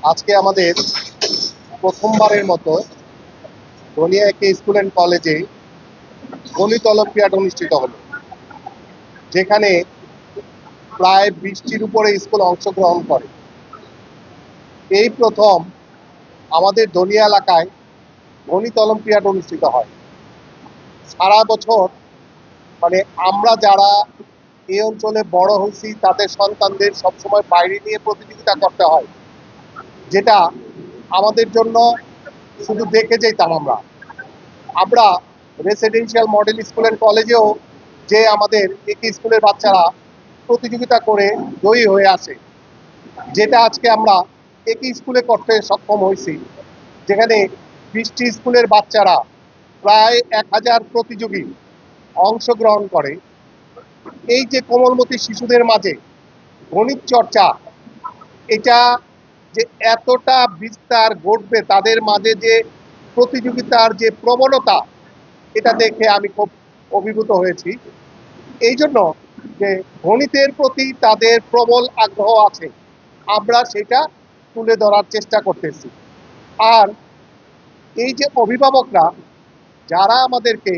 আজকে আমাদের প্রথমবারের মতো ধনিয়া একে স্কুল অ্যান্ড কলেজে গণিত অলিম্পিয়াড অনুষ্ঠিত হলো, যেখানে প্রায় 20টির উপরে স্কুল অংশগ্রহণ করে। এই প্রথম আমাদের ধনিয়া এলাকায় গণিত অলিম্পিয়াড অনুষ্ঠিত হয়। সারা বছর মানে আমরা যারা এই অঞ্চলে বড় হয়েছি তাদের সন্তানদের সবসময় বাইরে নিয়ে প্রতিযোগিতা করতে হয়, যেটা আমাদের জন্য শুধু দেখে যেতাম। আমরা আমরা রেসিডেন্সিয়াল মডেল স্কুল অ্যান্ড কলেজেও যে আমাদের একই স্কুলের বাচ্চারা প্রতিযোগিতা করে জয়ী হয়ে আসে, যেটা আজকে আমরা একই স্কুলে করতে সক্ষম হয়েছি, যেখানে 20টি স্কুলের বাচ্চারা প্রায় 1000 প্রতিযোগী অংশগ্রহণ করে। এই যে কোমলমতি শিশুদের মাঝে গণিত চর্চা, এটা যে এতটা বিস্তার ঘটবে তাদের মাঝে, যে প্রতিযোগিতার যে প্রবণতা, এটা দেখে আমি খুব অভিভূত হয়েছি। এই জন্য যে গণিতের প্রতি তাদের প্রবল আগ্রহ আছে, আমরা সেটা তুলে ধরার চেষ্টা করতেছি। আর এই যে অভিভাবকরা যারা আমাদেরকে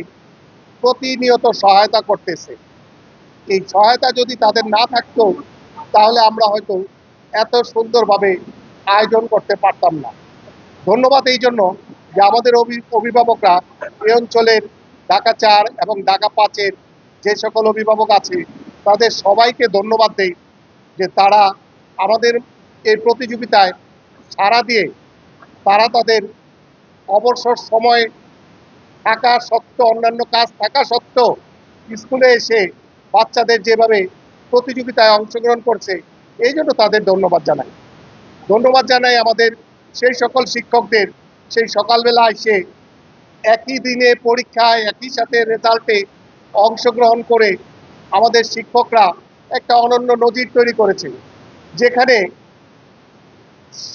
প্রতিনিয়ত সহায়তা করতেছে, এই সহায়তা যদি তাদের না থাকতো তাহলে আমরা হয়তো এত সুন্দরভাবে আয়োজন করতে পারতাম না। ধন্যবাদ এই জন্য যে আমাদের অভিভাবকরা এই অঞ্চলের ঢাকা 4 এবং ঢাকা 5-এর যে সকল অভিভাবক আছে তাদের সবাইকে ধন্যবাদ দেই যে তারা আমাদের এই প্রতিযোগিতায় সাড়া দিয়ে তারা তাদের অবসর সময় থাকা সত্ত্বেও, অন্যান্য কাজ থাকা সত্ত্বেও স্কুলে এসে বাচ্চাদের যেভাবে প্রতিযোগিতায় অংশগ্রহণ করছে, এই জন্য তাদের ধন্যবাদ জানাই। ধন্যবাদ জানাই আমাদের সেই সকল শিক্ষকদের, সেই সকালবেলা এসে একই দিনে পরীক্ষায় একই সাথে রেজাল্টে অংশগ্রহণ করে আমাদের শিক্ষকরা একটা অনন্য নজির তৈরি করেছে, যেখানে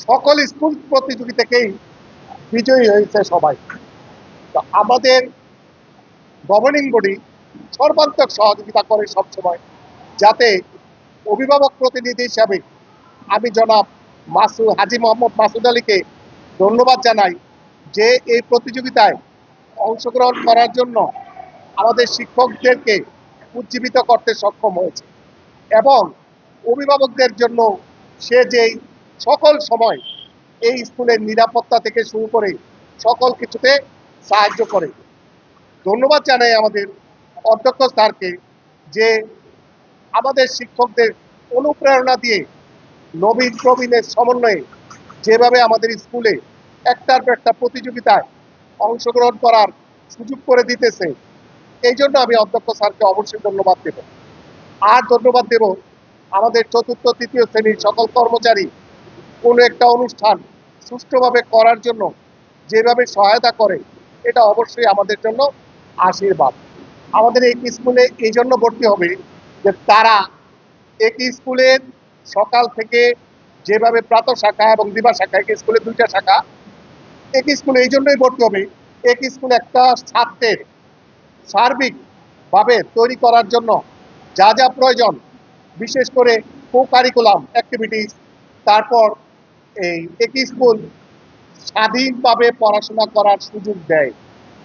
সকল স্কুল প্রতিযোগী থেকেই বিজয়ী হয়েছে সবাই। তো আমাদের গভর্নিং বডি সর্বাত্মক সহযোগিতা করে সবসময়, যাতে অভিভাবক প্রতিনিধি হিসাবে আমি জনাব হাজী মোহাম্মদ মাসুদ আলীকে ধন্যবাদ জানাই যে এই প্রতিযোগিতায় অংশগ্রহণ করার জন্য আমাদের শিক্ষকদেরকে উজ্জীবিত করতে সক্ষম হয়েছে, এবং অভিভাবকদের জন্য সে যেই সকল সময় এই স্কুলের নিরাপত্তা থেকে শুরু করে সকল কিছুতে সাহায্য করে। ধন্যবাদ জানাই আমাদের অধ্যক্ষ স্যারকে, যে আমাদের শিক্ষকদের অনুপ্রেরণা দিয়ে নবীন প্রবীণের সমন্বয়ে যেভাবে আমাদের স্কুলে একটার পর একটা প্রতিযোগিতায় অংশগ্রহণ করার সুযোগ করে দিতেছে, এই জন্য আমি অধ্যক্ষ স্যারকে অবশ্যই ধন্যবাদ দেব। আর ধন্যবাদ দেব আমাদের চতুর্থ তৃতীয় শ্রেণীর সকল কর্মচারী, কোনো একটা অনুষ্ঠান সুষ্ঠুভাবে করার জন্য যেভাবে সহায়তা করে, এটা অবশ্যই আমাদের জন্য আশীর্বাদ। আমাদের এই স্কুলে এই জন্য ভর্তি হবে যে তারা একই স্কুলের সকাল থেকে যেভাবে প্রাতঃ শাখা এবং দিবা শাখা, একই স্কুলে 2টা শাখা, একই স্কুলে এই জন্যই ভর্তি হবে একই স্কুলে একটা ছাত্রের সার্বিকভাবে তৈরি করার জন্য যা যা প্রয়োজন, বিশেষ করে কো কারিকুলাম অ্যাক্টিভিটিস, তারপর এই একই স্কুল স্বাধীনভাবে পড়াশোনা করার সুযোগ দেয়,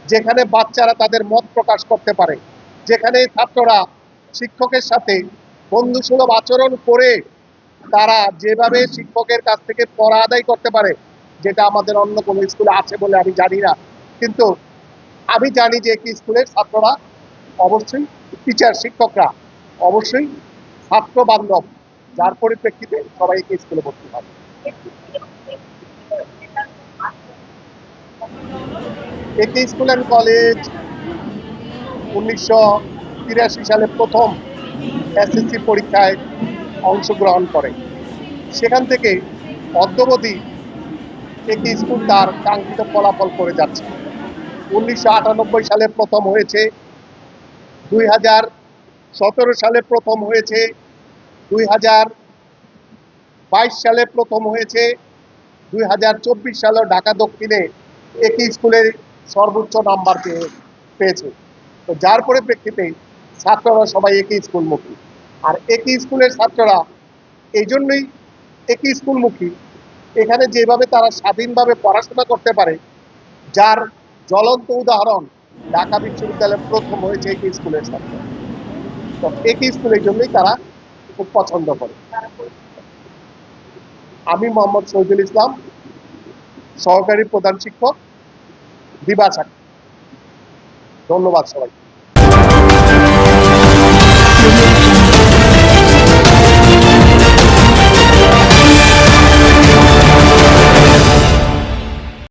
যেখানে বাচ্চারা তাদের মত প্রকাশ করতে পারে, যেখানে ছাত্ররা শিক্ষকের সাথে বন্ধুসুলভ আচরণ করে তারা যেভাবে শিক্ষকের কাছ থেকে পড়া আদায় করতে পারে, যেটা আমাদের অন্য কোনো স্কুলে আছে বলে আমি জানি না। কিন্তু আমি জানি যে একই স্কুলের ছাত্ররা অবশ্যই, শিক্ষকরা অবশ্যই ছাত্র বান্ধব, যার পরিপ্রেক্ষিতে সবাই একই স্কুলে ভর্তি হবে। একই স্কুল অ্যান্ড কলেজ 1983 সালে প্রথম এসএসসি পরীক্ষায় অংশগ্রহণ করে। সেখান থেকে অদ্যাবধি একই স্কুল তার কাঙ্ক্ষিত ফলাফল করে যাচ্ছে। 1998 সালে প্রথম হয়েছে, 2017 সালে প্রথম হয়েছে, 2022 সালে প্রথম হয়েছে, 2024 সালে ঢাকা দক্ষিণে একই স্কুলের সর্বোচ্চ নাম্বার পেয়েছে। তো যার পরিপ্রেক্ষিতে ছাত্ররা সবাই একই স্কুলমুখী। আর একই স্কুলের ছাত্ররা এই জন্যই একই স্কুলমুখী, এখানে যেভাবে তারা স্বাধীনভাবে পড়াশোনা করতে পারে, যার জ্বলন্ত উদাহরণ ঢাকা বিশ্ববিদ্যালয়ের প্রথম হয়েছে একই স্কুলের ছাত্র। তো একই স্কুলের জন্যই তারা খুব পছন্দ করে। আমি মোহাম্মদ শহীদুল ইসলাম, সহকারী প্রধান শিক্ষক, দিবা চাকরি। ধন্যবাদ সবাই।